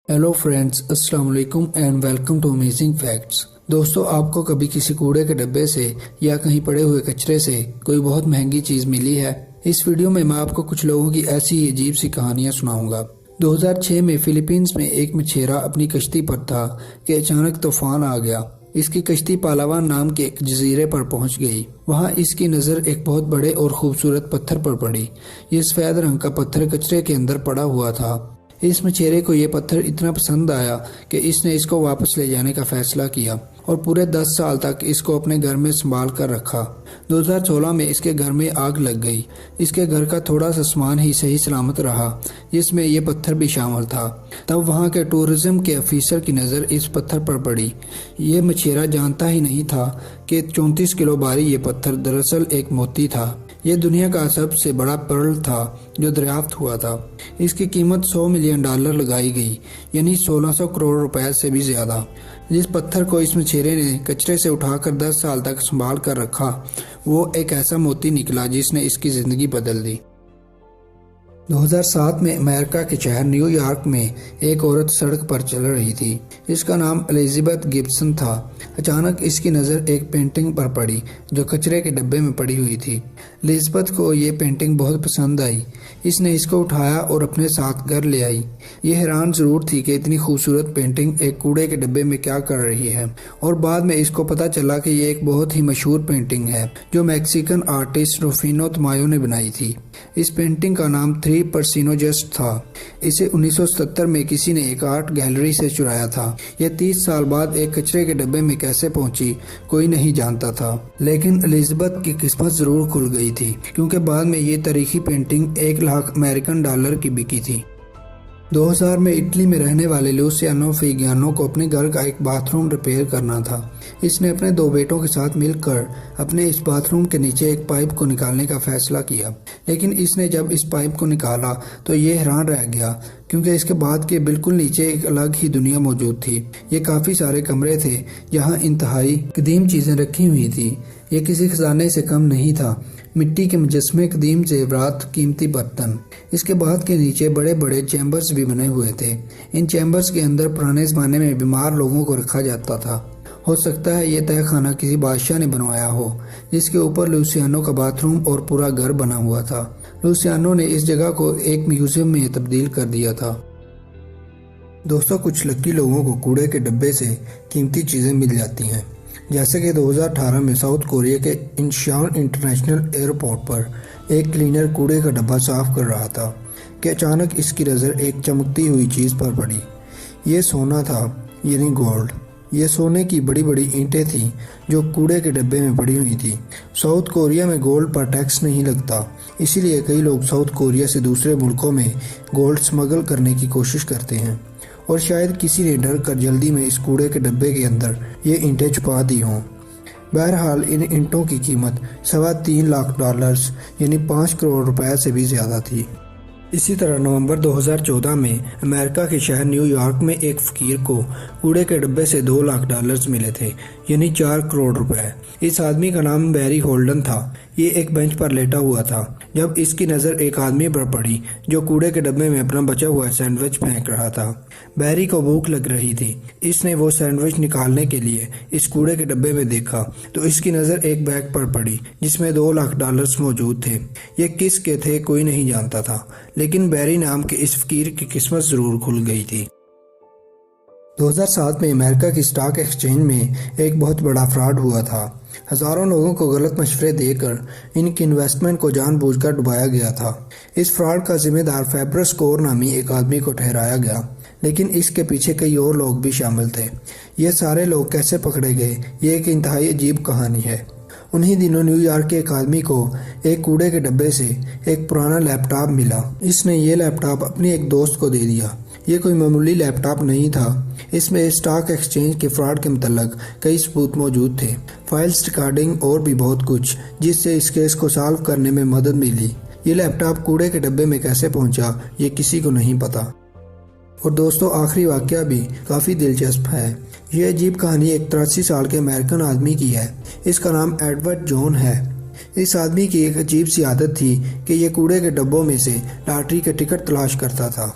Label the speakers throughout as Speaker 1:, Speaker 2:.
Speaker 1: Hello friends, अस्सलाम वालेकुम and welcome to amazing facts. दोस्तों, आपको कभी किसी कूड़े के डब्बे से या कहीं पड़े हुए कचरे से कोई बहुत महंगी चीज़ मिली है? इस वीडियो में मैं आपको कुछ लोगों की ऐसी ही अजीब सी कहानियां सुनाऊंगा। 2006 में फिलीपींस में एक मछेरा अपनी कश्ती पर था कि अचानक तूफान आ गया। इसकी कश्ती पालावान नाम के एक जजीरे पर पहुंच गई। वहां इसकी नज़र एक बहुत बड़े और खूबसूरत पत्थर पर पड़ी। ये सफ़ेद रंग का पत्थर कचरे के अंदर पड़ा हुआ था। इस मछेरे को यह पत्थर इतना पसंद आया कि इसने इसको वापस ले जाने का फैसला किया और पूरे 10 साल तक इसको अपने घर में संभाल कर रखा। 2016 में इसके घर में आग लग गई। इसके घर का थोड़ा सा सामान ही सही सलामत रहा, जिसमें यह पत्थर भी शामिल था। तब वहां के टूरिज्म के अफीसर की नज़र इस पत्थर पर पड़ी। ये मछेरा जानता ही नहीं था कि 34 किलो भारी ये पत्थर दरअसल एक मोती था। यह दुनिया का सबसे बड़ा पर्ल था जो दरियाफ्त हुआ था। इसकी कीमत $100 मिलियन लगाई गई, यानी 1600 करोड़ रुपए से भी ज्यादा। जिस पत्थर को इस मछेरे ने कचरे से उठाकर 10 साल तक संभाल कर रखा, वो एक ऐसा मोती निकला जिसने इसकी जिंदगी बदल दी। 2007 में अमेरिका के शहर न्यूयॉर्क में एक औरत सड़क पर चल रही थी। इसका नाम एलिजाबेथ गिब्सन था। अचानक इसकी नज़र एक पेंटिंग पर पड़ी जो कचरे के डब्बे में पड़ी हुई थी। एलिजाबेथ को ये पेंटिंग बहुत पसंद आई। इसने इसको उठाया और अपने साथ घर ले आई। ये हैरान ज़रूर थी कि इतनी खूबसूरत पेंटिंग एक कूड़े के डब्बे में क्या कर रही है, और बाद में इसको पता चला कि ये एक बहुत ही मशहूर पेंटिंग है जो मैक्सिकन आर्टिस्ट रूफिनो तमायो ने बनाई थी। इस पेंटिंग का नाम थ्री पर्सिनोजेस था। इसे 1977 में किसी ने एक आर्ट गैलरी से चुराया था। यह 30 साल बाद एक कचरे के डब्बे में कैसे पहुंची, कोई नहीं जानता था। लेकिन एलिजाबेथ की किस्मत जरूर खुल गई थी, क्योंकि बाद में ये तारीखी पेंटिंग $1,00,000 की बिकी थी। 2000 में इटली में रहने वाले लुसियानो फिगियानो को अपने घर का एक बाथरूम रिपेयर करना था। इसने अपने 2 बेटों के साथ मिलकर अपने इस बाथरूम के नीचे एक पाइप को निकालने का फैसला किया। लेकिन इसने जब इस पाइप को निकाला तो ये हैरान रह गया, क्योंकि इसके बाद के बिल्कुल नीचे एक अलग ही दुनिया मौजूद थी। ये काफ़ी सारे कमरे थे जहाँ इंतहाई कदीम चीज़ें रखी हुई थी। ये किसी खजाने से कम नहीं था। मिट्टी के मुजस्मे, कदीम जेवरात, कीमती बर्तन। इसके बाद के नीचे बड़े बड़े चैम्बर्स भी बने हुए थे। इन चैम्बर्स के अंदर पुराने ज़माने में बीमार लोगों को रखा जाता था। हो सकता है ये तहखाना किसी बादशाह ने बनवाया हो, जिसके ऊपर लुसियानो का बाथरूम और पूरा घर बना हुआ था। लुसियानो ने इस जगह को एक म्यूजियम में तब्दील कर दिया था। दोस्तों, कुछ लकी लोगों को कूड़े के डब्बे से कीमती चीज़ें मिल जाती हैं। जैसे कि 2018 में साउथ कोरिया के इंचियोन इंटरनेशनल एयरपोर्ट पर एक क्लीनर कूड़े का डब्बा साफ कर रहा था कि अचानक इसकी नज़र एक चमकती हुई चीज़ पर पड़ी। ये सोना था, यानी गोल्ड। ये सोने की बड़ी बड़ी ईंटें थीं जो कूड़े के डब्बे में पड़ी हुई थी। साउथ कोरिया में गोल्ड पर टैक्स नहीं लगता, इसीलिए कई लोग साउथ कोरिया से दूसरे मुल्कों में गोल्ड स्मगल करने की कोशिश करते हैं, और शायद किसी ने डर कर जल्दी में इस कूड़े के डब्बे के अंदर ये ईंटें छुपा दी हों। बहरहाल इन ईंटों की कीमत $3.25 लाख यानी 5 करोड़ रुपए से भी ज़्यादा थी। इसी तरह नवंबर 2014 में अमेरिका के शहर न्यूयॉर्क में एक फकीर को कूड़े के डब्बे से $2 लाख मिले थे, यानी 4 करोड़ रुपए। इस आदमी का नाम बैरी होल्डन था। ये एक बेंच पर लेटा हुआ था जब इसकी नज़र एक आदमी पर पड़ी जो कूड़े के डब्बे में अपना बचा हुआ सैंडविच फेंक रहा था। बैरी को भूख लग रही थी। इसने वो सैंडविच निकालने के लिए इस कूड़े के डब्बे में देखा तो इसकी नज़र एक बैग पर पड़ी जिसमें $2 लाख मौजूद थे। ये किस के थे कोई नहीं जानता था, लेकिन बैरी नाम के इस फकीर की किस्मत जरूर खुल गई थी। 2007 में अमेरिका की स्टॉक एक्सचेंज में एक बहुत बड़ा फ्रॉड हुआ था। हज़ारों लोगों को गलत मशवरे देकर इनकी इन्वेस्टमेंट को जानबूझकर डुबाया गया था। इस फ्रॉड का जिम्मेदार फेब्रस कोर नामी एक आदमी को ठहराया गया, लेकिन इसके पीछे कई और लोग भी शामिल थे। ये सारे लोग कैसे पकड़े गए, ये एक इंतहाई अजीब कहानी है। उन्हीं दिनों न्यूयॉर्क के एक आदमी को एक कूड़े के डब्बे से एक पुराना लैपटॉप मिला। इसने ये लैपटॉप अपने एक दोस्त को दे दिया। ये कोई मामूली लैपटॉप नहीं था। इसमें स्टॉक एक्सचेंज के फ्रॉड के मुतल्लिक कई सबूत मौजूद थे, फाइल्स, रिकॉर्डिंग और भी बहुत कुछ, जिससे इस केस को सॉल्व करने में मदद मिली। ये लैपटॉप कूड़े के डब्बे में कैसे पहुंचा, ये किसी को नहीं पता। और दोस्तों, आखिरी वाकया भी काफ़ी दिलचस्प है। ये अजीब कहानी एक 83 साल के अमेरिकन आदमी की है। इसका नाम एडवर्ड जॉन है। इस आदमी की एक अजीब सी आदत थी कि ये कूड़े के डब्बों में से लॉटरी के टिकट तलाश करता था।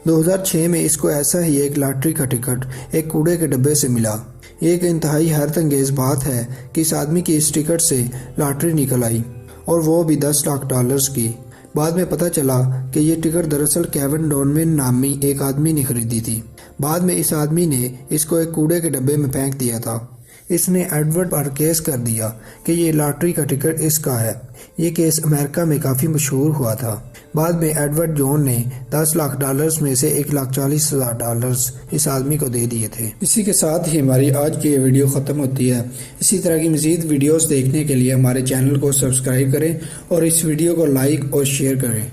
Speaker 1: 2006 में इसको ऐसा ही एक लॉटरी का टिकट एक कूड़े के डब्बे से मिला। एक इंतहाई हैरत अंगेज बात है कि इस आदमी की इस टिकट से लॉटरी निकल आई और वो भी $10 लाख की। बाद में पता चला कि ये टिकट दरअसल केविन डोनविन नामी एक आदमी ने खरीदी थी। बाद में इस आदमी ने इसको एक कूड़े के डब्बे में फेंक दिया था। इसने एडवर्ड पर केस कर दिया कि ये लॉटरी का टिकट इसका है। ये केस अमेरिका में काफ़ी मशहूर हुआ था। बाद में एडवर्ड जॉन ने $10 लाख में से $1,40,000 इस आदमी को दे दिए थे। इसी के साथ ही हमारी आज की ये वीडियो ख़त्म होती है। इसी तरह की मज़ीद वीडियोस देखने के लिए हमारे चैनल को सब्सक्राइब करें और इस वीडियो को लाइक और शेयर करें।